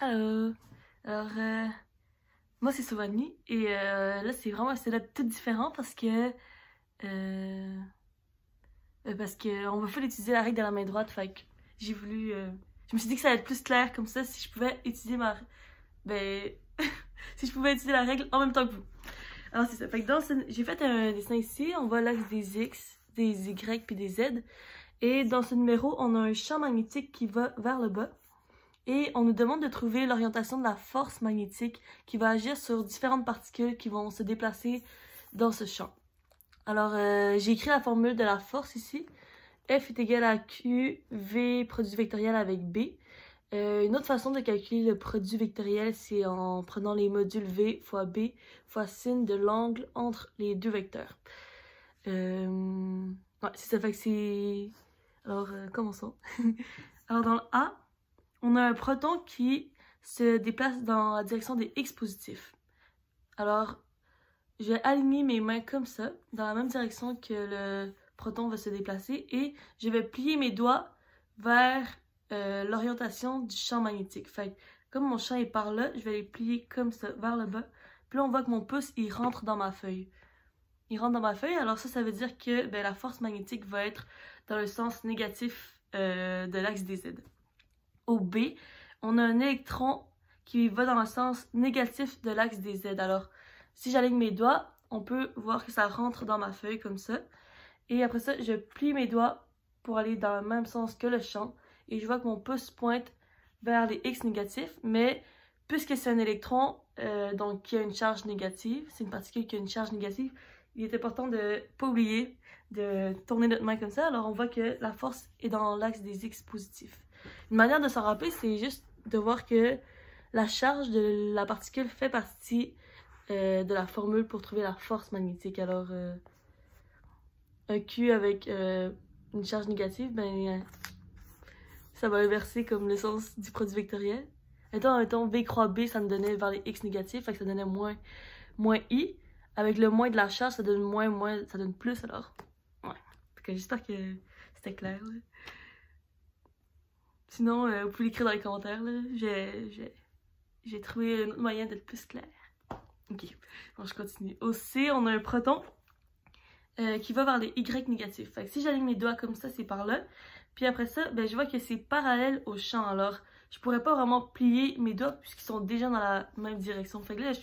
Allô! Alors, moi c'est Sauvanie et là c'est vraiment un setup tout différent parce que on va full utiliser la règle de la main droite, fait que j'ai voulu... je me suis dit que ça allait être plus clair comme ça si je pouvais utiliser ben... si je pouvais utiliser la règle en même temps que vous. Alors c'est ça, fait que j'ai fait un dessin ici, on voit l'axe des X, des Y puis des Z. Et dans ce numéro, on a un champ magnétique qui va vers le bas. Et on nous demande de trouver l'orientation de la force magnétique qui va agir sur différentes particules qui vont se déplacer dans ce champ. Alors, j'ai écrit la formule de la force ici. F est égal à Q, V, produit vectoriel avec B. Une autre façon de calculer le produit vectoriel, c'est en prenant les modules V fois B fois sin de l'angle entre les deux vecteurs. Ouais, c'est ça, fait que c'est... Alors, commençons. Alors, dans le A, on a un proton qui se déplace dans la direction des X positifs. Alors, je vais aligner mes mains comme ça, dans la même direction que le proton va se déplacer, et je vais plier mes doigts vers l'orientation du champ magnétique. Fait comme mon champ est par là, je vais les plier comme ça, vers le bas. Puis là, on voit que mon pouce, il rentre dans ma feuille. Il rentre dans ma feuille, alors ça veut dire que la force magnétique va être dans le sens négatif de l'axe des Z. Au B, on a un électron qui va dans le sens négatif de l'axe des Z. Alors, si j'aligne mes doigts, on peut voir que ça rentre dans ma feuille comme ça. Et après ça, je plie mes doigts pour aller dans le même sens que le champ. Et je vois que mon pouce pointe vers les X négatifs. Mais puisque c'est un électron, donc qui a une charge négative, c'est une particule qui a une charge négative, il est important de ne pas oublier de tourner notre main comme ça. Alors, on voit que la force est dans l'axe des X positifs. Une manière de s'en rappeler, c'est juste de voir que la charge de la particule fait partie de la formule pour trouver la force magnétique. Alors, un Q avec une charge négative, ça va inverser comme le sens du produit vectoriel. Mettons, V croix B, ça me donnait vers les X négatifs, fait que ça donnait moins I. Avec le moins de la charge, ça donne moins, ça donne plus, alors. Ouais. J'espère que c'était clair, là. Sinon, vous pouvez l'écrire dans les commentaires, là. J'ai trouvé un autre moyen d'être plus clair. Ok, bon, je continue. Au C, on a un proton qui va vers les Y négatifs. Fait que si j'aligne mes doigts comme ça, c'est par là. Puis après ça, je vois que c'est parallèle au champ. Alors, je pourrais pas vraiment plier mes doigts puisqu'ils sont déjà dans la même direction. Fait que là, je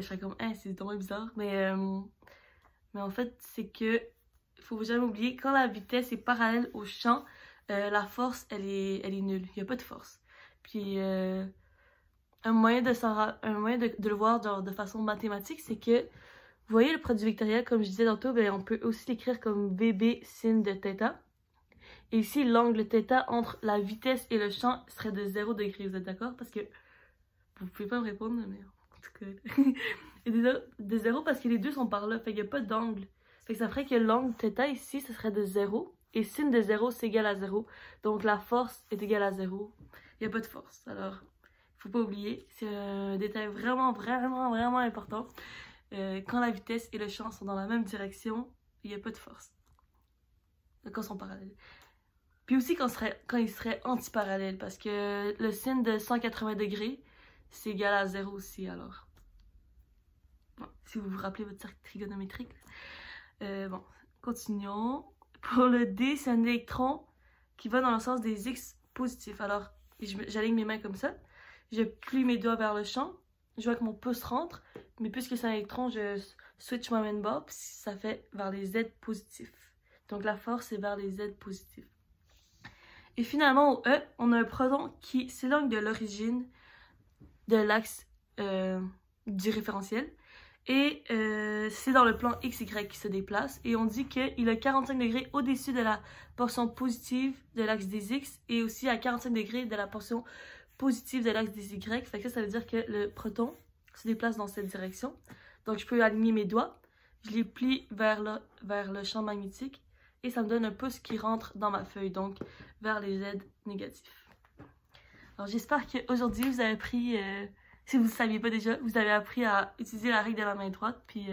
serais comme, c'est tellement bizarre. Mais en fait, c'est que, faut jamais oublier, quand la vitesse est parallèle au champ, la force, elle est nulle. Il n'y a pas de force. Puis, un moyen de le voir de façon mathématique, c'est que, vous voyez le produit vectoriel, comme je disais tantôt, on peut aussi l'écrire comme VB sin de θ. Et ici, l'angle θ entre la vitesse et le champ serait de 0 degré. Vous êtes d'accord? Parce que, vous pouvez pas me répondre, mais en tout cas... Et de 0 parce que les deux sont par là, fait qu'il n'y a pas d'angle. Fait que ça ferait que l'angle θ ici, ce serait de 0. Et sin de 0, c'est égal à 0. Donc la force est égale à 0. Il n'y a pas de force. Alors, il faut pas oublier. C'est un détail vraiment important. Quand la vitesse et le champ sont dans la même direction, il n'y a pas de force. Quand ils sont parallèles. Puis aussi quand ils seraient antiparallèles. Parce que le sin de 180 degrés, c'est égal à 0 aussi, alors. Bon, si vous vous rappelez votre cercle trigonométrique. Bon, continuons. Pour le D, c'est un électron qui va dans le sens des X positifs. Alors, j'aligne mes mains comme ça. Je plie mes doigts vers le champ. Je vois que mon pouce rentre. Mais puisque c'est un électron, je switch ma main de bord. Puis ça fait vers les Z positifs. Donc la force est vers les Z positifs. Et finalement, au E, on a un proton qui s'éloigne de l'origine de l'axe du référentiel. Et c'est dans le plan XY qui se déplace. Et on dit qu'il a 45 degrés au-dessus de la portion positive de l'axe des X et aussi à 45 degrés de la portion positive de l'axe des Y. Fait que ça veut dire que le proton se déplace dans cette direction. Donc je peux aligner mes doigts. Je les plie vers le champ magnétique. Et ça me donne un pouce qui rentre dans ma feuille. Donc vers les Z négatifs. Alors j'espère qu'aujourd'hui vous avez appris... si vous ne saviez pas déjà, vous avez appris à utiliser la règle de la main droite, puis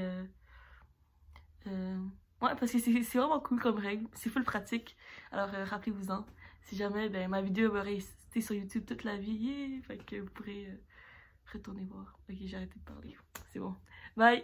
ouais, parce que c'est vraiment cool comme règle, c'est full pratique, alors rappelez-vous-en, si jamais ma vidéo resté sur YouTube toute la vie. Yeah! Fait que vous pourrez retourner voir. Ok, j'ai arrêté de parler. C'est bon. Bye!